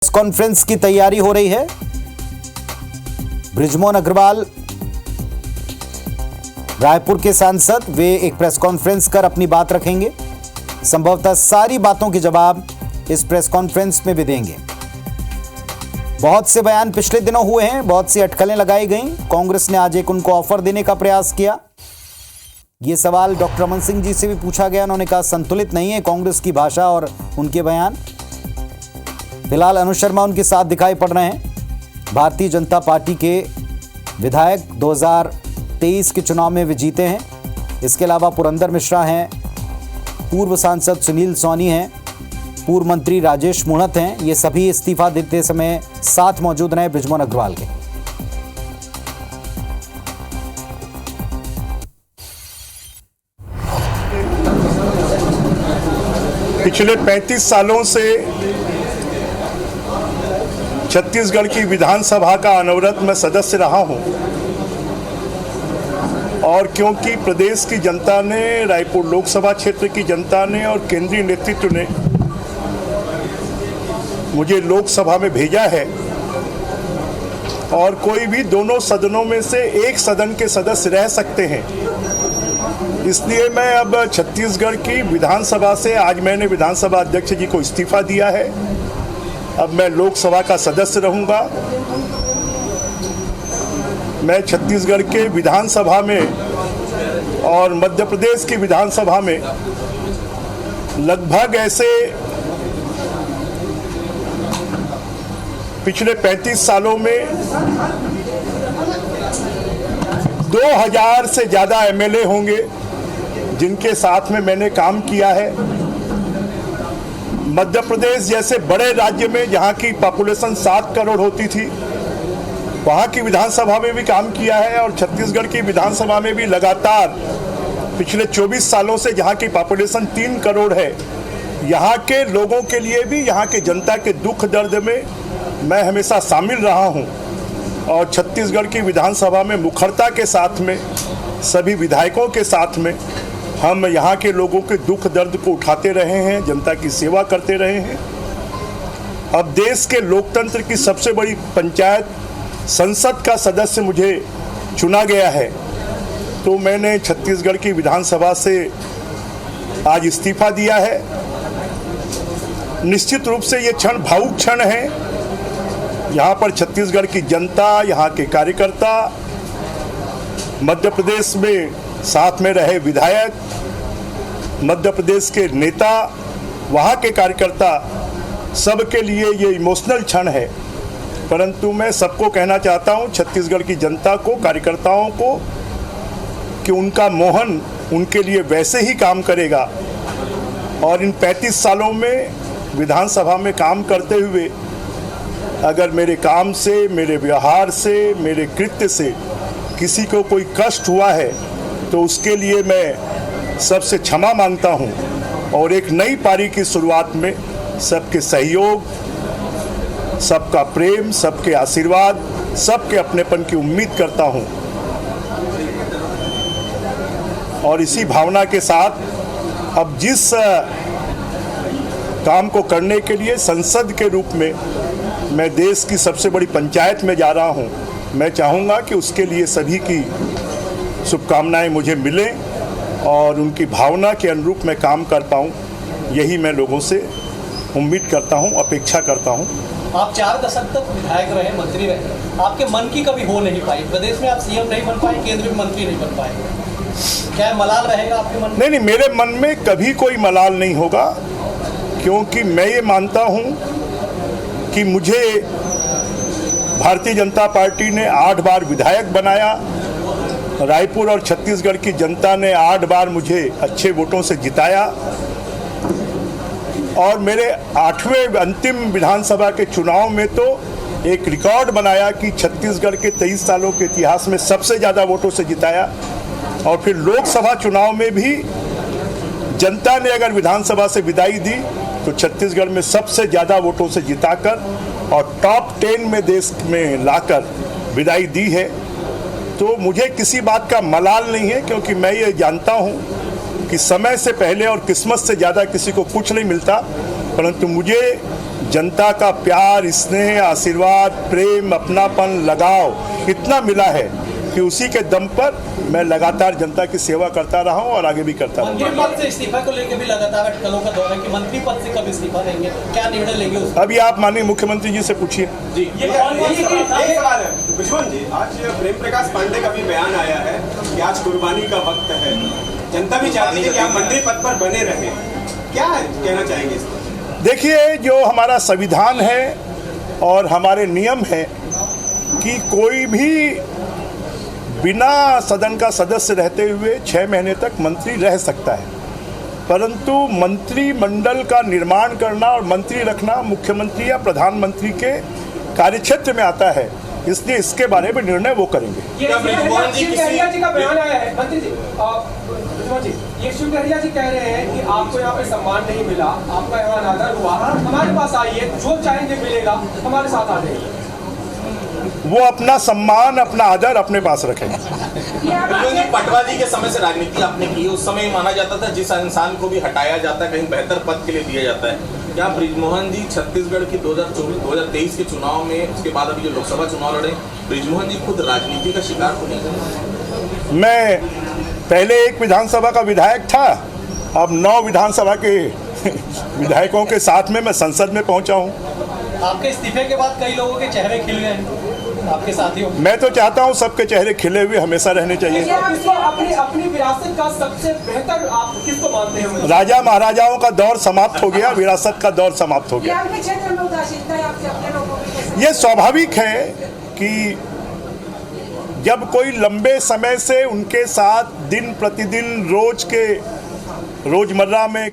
Conference की तैयारी हो रही है। बृजमोहन अग्रवाल रायपुर के सांसद, वे एक प्रेस कॉन्फ्रेंस कर अपनी बात रखेंगे। संभवतः सारी बातों के जवाब इस प्रेस कॉन्फ्रेंस में भी देंगे। बहुत से बयान पिछले दिनों हुए हैं, बहुत सी अटकलें लगाई गई। कांग्रेस ने आज एक उनको ऑफर देने का प्रयास किया। यह सवाल डॉक्टर रमन सिंह जी से भी पूछा गया। उन्होंने कहा संतुलित नहीं है कांग्रेस की भाषा और उनके बयान। फिलहाल अनु शर्मा उनके साथ दिखाई पड़ रहे हैं। भारतीय जनता पार्टी के विधायक 2023 के चुनाव में वे जीते हैं। इसके अलावा पुरंदर मिश्रा हैं, पूर्व सांसद सुनील सोनी हैं, पूर्व मंत्री राजेश मूणत हैं। ये सभी इस्तीफा देते समय साथ मौजूद रहे बृजमोहन अग्रवाल के। पिछले 35 सालों से छत्तीसगढ़ की विधानसभा का अनवरत मैं सदस्य रहा हूं और क्योंकि प्रदेश की जनता ने, रायपुर लोकसभा क्षेत्र की जनता ने और केंद्रीय नेतृत्व ने मुझे लोकसभा में भेजा है और कोई भी दोनों सदनों में से एक सदन के सदस्य रह सकते हैं, इसलिए मैं अब छत्तीसगढ़ की विधानसभा से, आज मैंने विधानसभा अध्यक्ष जी को इस्तीफा दिया है। अब मैं लोकसभा का सदस्य रहूंगा। मैं छत्तीसगढ़ के विधानसभा में और मध्य प्रदेश की विधानसभा में लगभग ऐसे पिछले 35 सालों में 2000 से ज़्यादा एमएलए होंगे जिनके साथ में मैंने काम किया है। मध्य प्रदेश जैसे बड़े राज्य में जहाँ की पॉपुलेशन 7 करोड़ होती थी, वहाँ की विधानसभा में भी काम किया है और छत्तीसगढ़ की विधानसभा में भी लगातार पिछले 24 सालों से जहाँ की पॉपुलेशन 3 करोड़ है, यहाँ के लोगों के लिए भी, यहाँ के जनता के दुख दर्द में मैं हमेशा शामिल रहा हूँ और छत्तीसगढ़ की विधानसभा में मुखरता के साथ में सभी विधायकों के साथ में हम यहाँ के लोगों के दुख दर्द को उठाते रहे हैं, जनता की सेवा करते रहे हैं। अब देश के लोकतंत्र की सबसे बड़ी पंचायत संसद का सदस्य मुझे चुना गया है, तो मैंने छत्तीसगढ़ की विधानसभा से आज इस्तीफा दिया है। निश्चित रूप से ये क्षण भावुक क्षण है। यहाँ पर छत्तीसगढ़ की जनता, यहाँ के कार्यकर्ता, मध्य प्रदेश में साथ में रहे विधायक, मध्य प्रदेश के नेता, वहाँ के कार्यकर्ता, सबके लिए ये इमोशनल क्षण है। परंतु मैं सबको कहना चाहता हूँ, छत्तीसगढ़ की जनता को, कार्यकर्ताओं को, कि उनका मोहन उनके लिए वैसे ही काम करेगा और इन 35 सालों में विधानसभा में काम करते हुए अगर मेरे काम से, मेरे व्यवहार से, मेरे कृत्य से किसी को कोई कष्ट हुआ है तो उसके लिए मैं सबसे क्षमा मांगता हूं और एक नई पारी की शुरुआत में सबके सहयोग, सबका प्रेम, सबके आशीर्वाद, सबके अपनेपन की उम्मीद करता हूं और इसी भावना के साथ अब जिस काम को करने के लिए संसद के रूप में मैं देश की सबसे बड़ी पंचायत में जा रहा हूं, मैं चाहूँगा कि उसके लिए सभी की शुभकामनाएं मुझे मिलें और उनकी भावना के अनुरूप मैं काम कर पाऊँ, यही मैं लोगों से उम्मीद करता हूँ, अपेक्षा करता हूँ। आप 4 दशक तक विधायक रहे, मंत्री रहे, आपके मन की कभी हो नहीं पाई। प्रदेश में आप सीएम नहीं बन पाए, केंद्रीय मंत्री नहीं बन पाए, क्या मलाल रहेगा आपके मन में? नहीं, मेरे मन में कभी कोई मलाल नहीं होगा, क्योंकि मैं ये मानता हूँ कि मुझे भारतीय जनता पार्टी ने 8 बार विधायक बनाया। रायपुर और छत्तीसगढ़ की जनता ने 8 बार मुझे अच्छे वोटों से जिताया और मेरे 8वें अंतिम विधानसभा के चुनाव में तो एक रिकॉर्ड बनाया कि छत्तीसगढ़ के 23 सालों के इतिहास में सबसे ज़्यादा वोटों से जिताया। और फिर लोकसभा चुनाव में भी जनता ने अगर विधानसभा से विदाई दी तो छत्तीसगढ़ में सबसे ज़्यादा वोटों से जिताकर और टॉप 10 में देश में लाकर विदाई दी है। तो मुझे किसी बात का मलाल नहीं है, क्योंकि मैं ये जानता हूँ कि समय से पहले और किस्मत से ज़्यादा किसी को कुछ नहीं मिलता, परंतु मुझे जनता का प्यार, स्नेह, आशीर्वाद, प्रेम, अपनापन, लगाव इतना मिला है कि उसी के दम पर मैं लगातार जनता की सेवा करता रहा हूं और आगे भी करता रहूंगा। मंत्री पद से इस्तीफा को लेकर भी लगातार अटकलों का दौर है कि मंत्री पद से कब इस्तीफा देंगे, क्या निर्णय लेंगे उस अभी आप माननीय मुख्यमंत्री जी से पूछिए। जी ये एक सवाल है विश्वन जी, आज प्रेम प्रकाश पांडे का भी बयान आया है कि आज कुर्बानी का वक्त है, जनता भी चाहती है कि आप मंत्री पद पर बने रहें, क्या कहना चाहेंगे इस पर? देखिए, जो हमारा संविधान है और हमारे नियम है कि कोई भी बिना सदन का सदस्य रहते हुए 6 महीने तक मंत्री रह सकता है, परंतु मंत्रिमंडल का निर्माण करना और मंत्री रखना मुख्यमंत्री या प्रधानमंत्री के कार्यक्षेत्र में आता है, इसलिए इसके बारे में निर्णय वो करेंगे। ये शिव डहरिया जी का बयान आया है मंत्री जी, ये शिव डहरिया जी कह रहे हैं कि आपको यहाँ पे सम्मान नहीं मिला, आपका यहाँ अनादर हुआ, हमारे पास आइए, जो चाहेंगे मिलेगा, हमारे साथ आ जाइए। वो अपना सम्मान, अपना आदर अपने पास रखेंगे। पटवा जी के समय से राजनीति आपने की, उस समय माना जाता था जिस इंसान को भी हटाया जाता है कहीं बेहतर पद के लिए दिया जाता है। क्या बृजमोहन जी छत्तीसगढ़ की 2023 के चुनाव में, उसके बाद अभी जो लोकसभा चुनाव लड़े, बृजमोहन जी खुद राजनीति का शिकार होने? मैं पहले एक विधानसभा का विधायक था, अब 9 विधानसभा के विधायकों के साथ में मैं संसद में पहुंचा हूं। आपके इस्तीफे के बाद कई लोगों के चेहरे खिल गए आपके साथियों। मैं तो चाहता हूं सबके चेहरे खिले हुए हमेशा रहने चाहिए। अपनी विरासत का सबसे बेहतर आप किसको मानते हैं? राजा महाराजाओं का दौर समाप्त हो गया, विरासत का दौर समाप्त हो गया। ये स्वाभाविक है कि जब कोई लंबे समय से उनके साथ दिन प्रतिदिन रोजमर्रा में